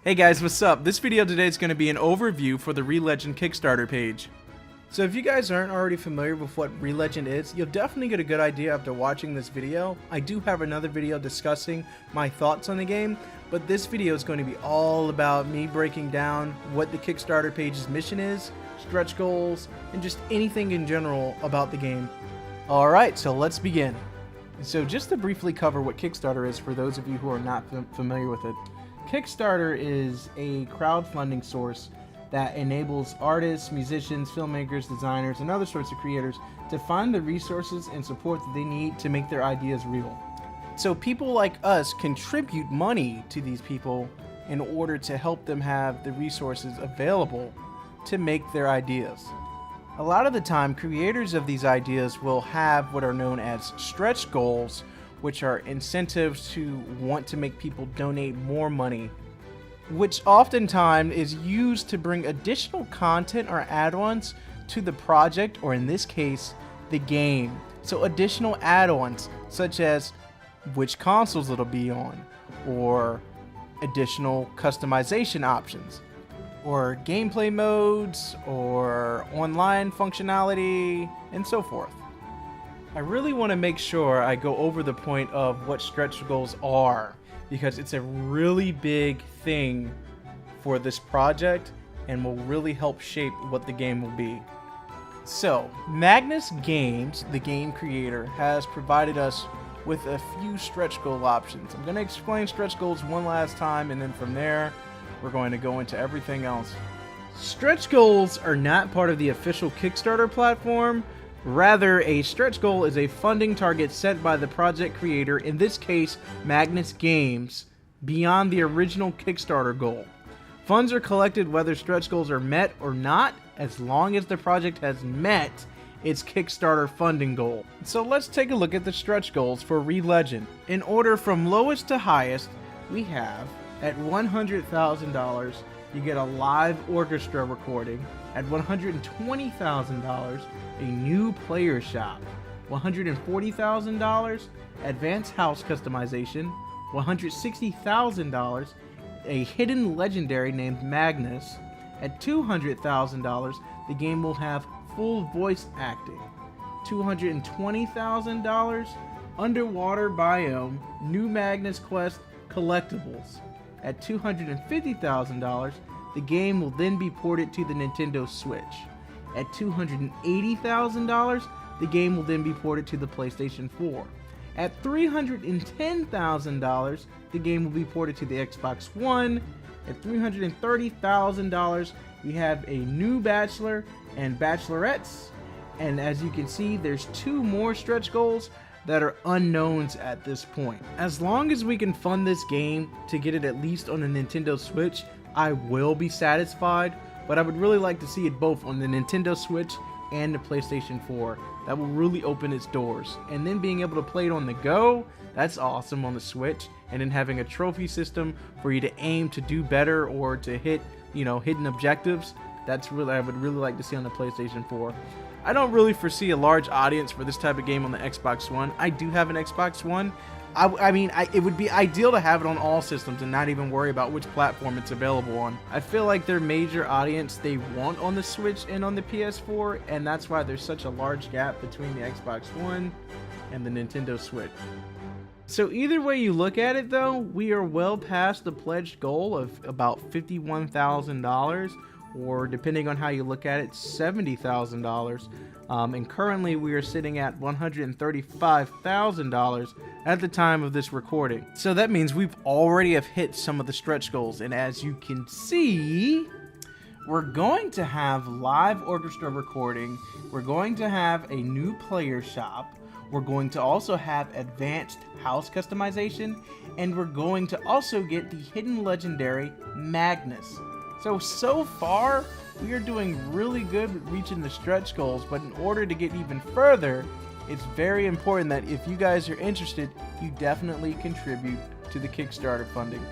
Hey guys, what's up? This video today is going to be an overview for the Relegend Kickstarter page. So if you guys aren't already familiar with what Relegend is, you'll definitely get a good idea after watching this video. I do have another video discussing my thoughts on the game, but this video is going to be all about me breaking down what the Kickstarter page's mission is, stretch goals, and just anything in general about the game. Alright, so let's begin. So just to briefly cover what Kickstarter is for those of you who are not familiar with it. Kickstarter is a crowdfunding source that enables artists, musicians, filmmakers, designers, and other sorts of creators to find the resources and support that they need to make their ideas real. So people like us contribute money to these people in order to help them have the resources available to make their ideas. A lot of the time, creators of these ideas will have what are known as stretch goals, which are incentives to want to make people donate more money, which oftentimes is used to bring additional content or add-ons to the project, or in this case, the game. So additional add-ons such as which consoles it'll be on, or additional customization options, or gameplay modes, or online functionality, and so forth. I really want to make sure I go over the point of what stretch goals are, because it's a really big thing for this project and will really help shape what the game will be. So, Magnus Games, the game creator, has provided us with a few stretch goal options. I'm going to explain stretch goals one last time, and then from there, we're going to go into everything else. Stretch goals are not part of the official Kickstarter platform. Rather, a stretch goal is a funding target set by the project creator, in this case, Magnus Games, beyond the original Kickstarter goal. Funds are collected whether stretch goals are met or not, as long as the project has met its Kickstarter funding goal. So let's take a look at the stretch goals for Relegend. In order from lowest to highest, we have, at $100,000, you get a live orchestra recording. At $120,000, a new player shop. $140,000, advanced house customization. $160,000, a hidden legendary named Magnus. At $200,000, the game will have full voice acting. $220,000, underwater biome, new Magnus quest collectibles. At $250,000, the game will then be ported to the Nintendo Switch. At $280,000, the game will then be ported to the PlayStation 4. At $310,000, the game will be ported to the Xbox One. At $330,000, we have a new Bachelor and Bachelorettes. And as you can see, there's two more stretch goals that are unknowns at this point. As long as we can fund this game to get it at least on the Nintendo Switch, I will be satisfied, but I would really like to see it both on the Nintendo Switch and the PlayStation 4. That will really open its doors. And then being able to play it on the go, that's awesome on the Switch. And then having a trophy system for you to aim to do better or to hit, hidden objectives, that's really, I would really like to see on the PlayStation 4. I don't really foresee a large audience for this type of game on the Xbox One. I do have an Xbox One. It would be ideal to have it on all systems and not even worry about which platform it's available on. I feel like their major audience they want on the Switch and on the PS4, and that's why there's such a large gap between the Xbox One and the Nintendo Switch. So either way you look at it though, we are well past the pledged goal of about $51,000, or depending on how you look at it, $70,000. And currently we are sitting at $135,000 at the time of this recording. So that means we've already have hit some of the stretch goals. And as you can see, we're going to have live orchestra recording. We're going to have a new player shop. We're going to also have advanced house customization. And we're going to also get the hidden legendary Magnus. So far, we are doing really good with reaching the stretch goals, but in order to get even further, it's very important that if you guys are interested, you definitely contribute to the Kickstarter funding.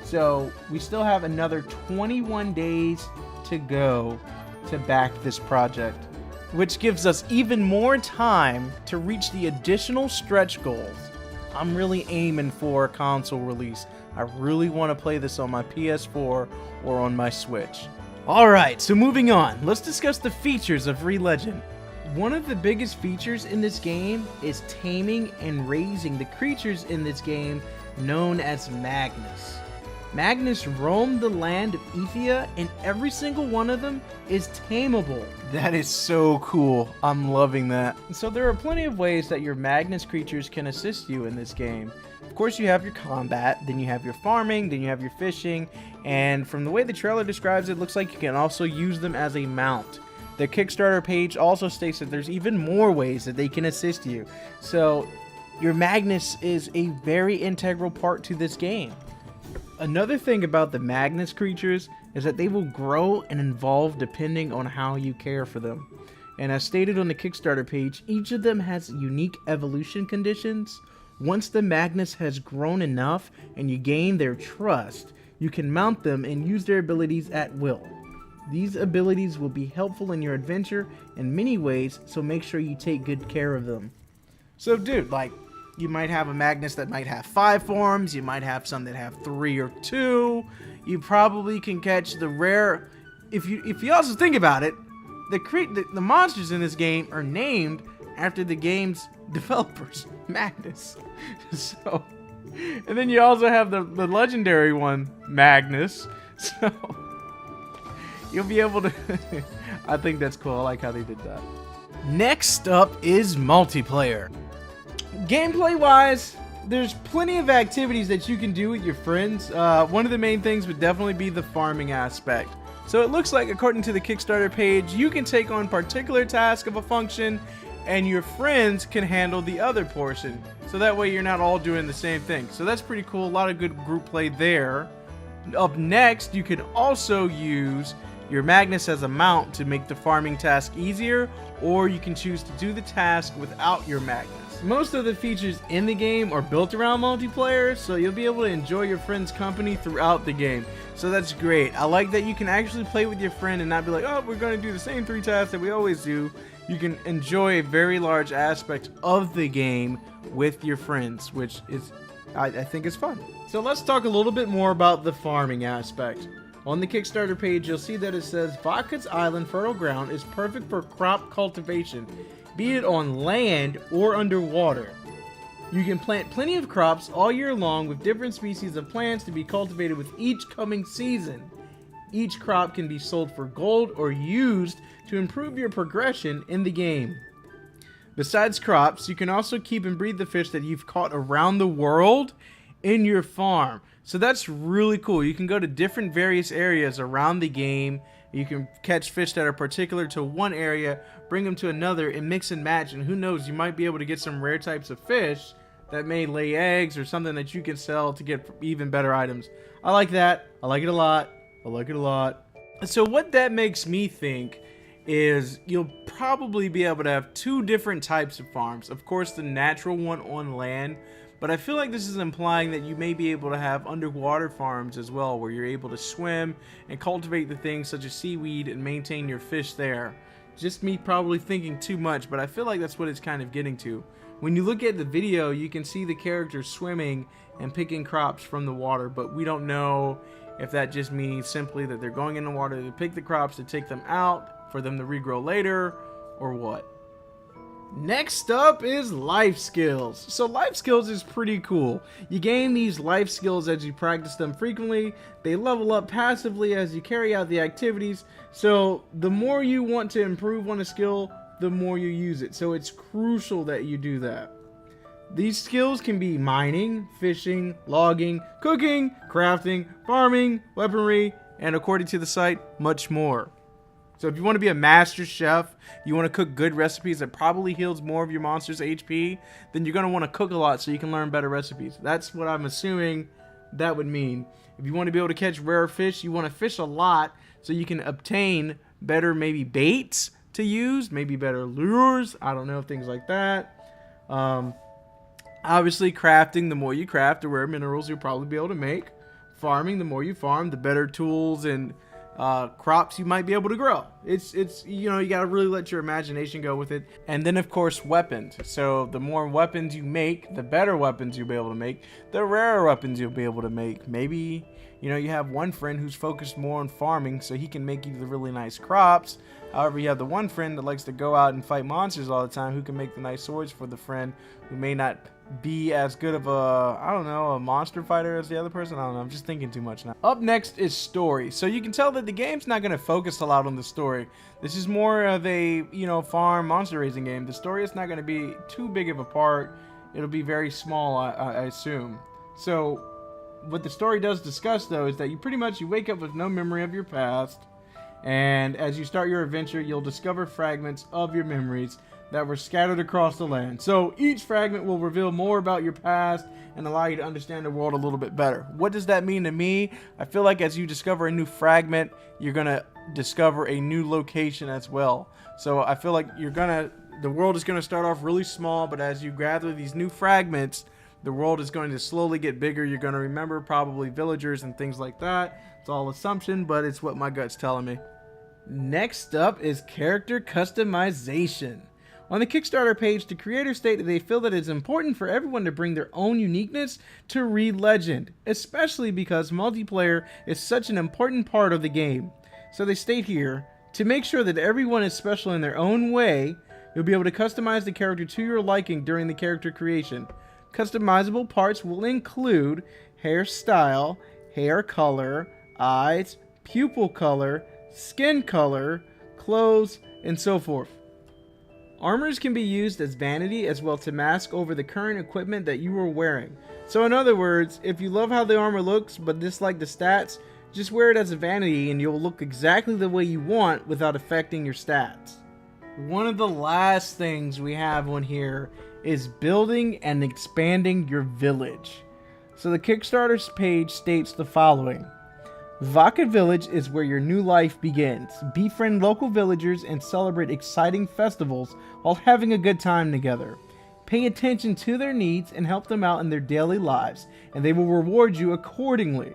So we still have another 21 days to go to back this project, which gives us even more time to reach the additional stretch goals. I'm really aiming for a console release. I really want to play this on my PS4 or on my Switch. Alright, so moving on, let's discuss the features of Re-Legend. One of the biggest features in this game is taming and raising the creatures in this game known as Magnus. Magnus roam the land of Ethia, and every single one of them is tameable. That is so cool. I'm loving that. So there are plenty of ways that your Magnus creatures can assist you in this game. Of course, you have your combat, then you have your farming, then you have your fishing, and from the way the trailer describes it, it looks like you can also use them as a mount. The Kickstarter page also states that there's even more ways that they can assist you. So your Magnus is a very integral part to this game. Another thing about the Magnus creatures is that they will grow and evolve depending on how you care for them. And as stated on the Kickstarter page, each of them has unique evolution conditions. Once the Magnus has grown enough and you gain their trust, you can mount them and use their abilities at will. These abilities will be helpful in your adventure in many ways, so make sure you take good care of them. So dude, like, you might have a Magnus that might have 5 forms, you might have some that have 3 or 2. You probably can catch the rare... If you also think about it, the monsters in this game are named after the game's developers, Magnus. So, and then you also have the legendary one, Magnus. So, you'll be able to... I think that's cool. I like how they did that. Next up is multiplayer. Gameplay wise, there's plenty of activities that you can do with your friends. One of the main things would definitely be the farming aspect. So it looks like, according to the Kickstarter page, you can take on particular task of a function and your friends can handle the other portion. So that way you're not all doing the same thing. So that's pretty cool. A lot of good group play there. Up next, you can also use your Magnus as a mount to make the farming task easier, or you can choose to do the task without your Magnus. Most of the features in the game are built around multiplayer, so you'll be able to enjoy your friend's company throughout the game. So that's great. I like that you can actually play with your friend and not be like, oh, we're going to do the same 3 tasks that we always do. You can enjoy a very large aspect of the game with your friends, which is, I think is fun. So let's talk a little bit more about the farming aspect. On the Kickstarter page, you'll see that it says Vodka's Island fertile ground is perfect for crop cultivation, be it on land or underwater. You can plant plenty of crops all year long with different species of plants to be cultivated with each coming season. Each crop can be sold for gold or used to improve your progression in the game. Besides crops, you can also keep and breed the fish that you've caught around the world in your farm. So that's really cool. You can go to different various areas around the game. You can catch fish that are particular to one area, bring them to another, and mix and match. And who knows, you might be able to get some rare types of fish that may lay eggs or something that you can sell to get even better items. I like that. I like it a lot. I like it a lot. So what that makes me think is you'll probably be able to have 2 different types of farms. Of course, the natural one on land, but I feel like this is implying that you may be able to have underwater farms as well, where you're able to swim and cultivate the things such as seaweed and maintain your fish there. Just me probably thinking too much, but I feel like that's what it's kind of getting to. When you look at the video, you can see the characters swimming and picking crops from the water, but we don't know if that just means simply that they're going in the water to pick the crops to take them out for them to regrow later, or what. Next up is life skills. So life skills is pretty cool. You gain these life skills as you practice them frequently. They level up passively as you carry out the activities. So the more you want to improve on a skill, the more you use it. So it's crucial that you do that. These skills can be mining, fishing, logging, cooking, crafting, farming, weaponry, and according to the site, much more. So if you want to be a master chef, you want to cook good recipes that probably heals more of your monster's HP, then you're going to want to cook a lot so you can learn better recipes. That's what I'm assuming that would mean. If you want to be able to catch rare fish, you want to fish a lot so you can obtain better maybe baits to use, maybe better lures, I don't know, things like that. Obviously crafting, the more you craft, the rare minerals you'll probably be able to make. Farming, the more you farm, the better tools and crops you might be able to grow. It's you know, you gotta really let your imagination go with it. And then of course weapons. So the more weapons you make, the better weapons you'll be able to make, the rarer weapons you'll be able to make. Maybe, you know, you have one friend who's focused more on farming, so he can make you the really nice crops. However, you have the one friend that likes to go out and fight monsters all the time, who can make the nice swords for the friend who may not be as good of a, I don't know, a monster fighter as the other person. I don't know, I'm just thinking too much now. Up next is story. So you can tell that the game's not going to focus a lot on the story. This is more of a, you know, farm monster raising game. The story is not going to be too big of a part. It'll be very small, I assume. So what the story does discuss, though, is that you wake up with no memory of your past, and as you start your adventure, you'll discover fragments of your memories that were scattered across the land. So each fragment will reveal more about your past and allow you to understand the world a little bit better. What does that mean to me? I feel like as you discover a new fragment, you're gonna discover a new location as well. So I feel like the world is gonna start off really small, but as you gather these new fragments, the world is going to slowly get bigger. You're going to remember probably villagers and things like that. It's all assumption, but it's what my gut's telling me. Next up is character customization. On the Kickstarter page, the creators state that they feel that it's important for everyone to bring their own uniqueness to Re-Legend, especially because multiplayer is such an important part of the game. So they state here, to make sure that everyone is special in their own way, you'll be able to customize the character to your liking during the character creation. Customizable parts will include hairstyle, hair color, eyes, pupil color, skin color, clothes, and so forth. Armors can be used as vanity as well to mask over the current equipment that you are wearing. So in other words, if you love how the armor looks but dislike the stats, just wear it as a vanity and you'll look exactly the way you want without affecting your stats. One of the last things we have on here is building and expanding your village. So the Kickstarter page states the following. Vaca Village is where your new life begins. Befriend local villagers and celebrate exciting festivals while having a good time together. Pay attention to their needs and help them out in their daily lives, and they will reward you accordingly.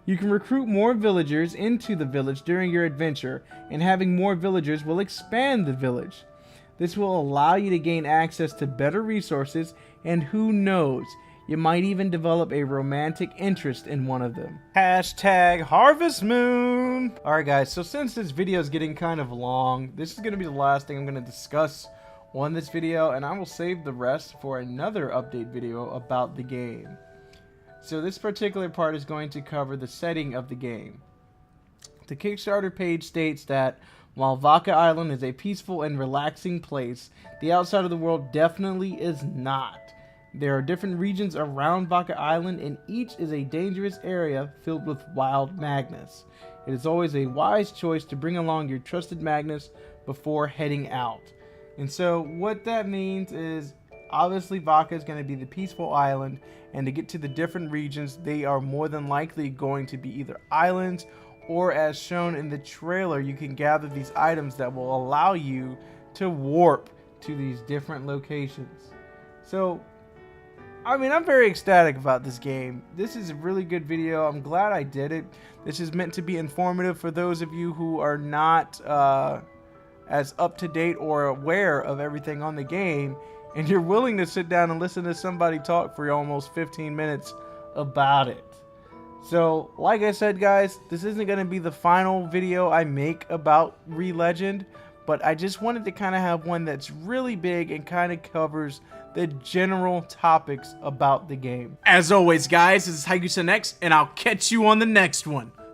You can recruit more villagers into the village during your adventure, and having more villagers will expand the village. This will allow you to gain access to better resources, and who knows, you might even develop a romantic interest in one of them. Hashtag Harvest Moon! Alright guys, so since this video is getting kind of long, this is going to be the last thing I'm going to discuss on this video, and I will save the rest for another update video about the game. So this particular part is going to cover the setting of the game. The Kickstarter page states that while Vaca Island is a peaceful and relaxing place, the outside of the world definitely is not. There are different regions around Vaca Island, and each is a dangerous area filled with wild Magnus. It is always a wise choice to bring along your trusted Magnus before heading out. And so what that means is, obviously Vaca is going to be the peaceful island, and to get to the different regions, they are more than likely going to be either islands, or as shown in the trailer, you can gather these items that will allow you to warp to these different locations. So, I mean, I'm very ecstatic about this game. This is a really good video. I'm glad I did it. This is meant to be informative for those of you who are not as up-to-date or aware of everything on the game, and you're willing to sit down and listen to somebody talk for almost 15 minutes about it. So, like I said, guys, this isn't going to be the final video I make about Re-Legend, but I just wanted to kind of have one that's really big and kind of covers the general topics about the game. As always, guys, this is Haikusen X, and I'll catch you on the next one.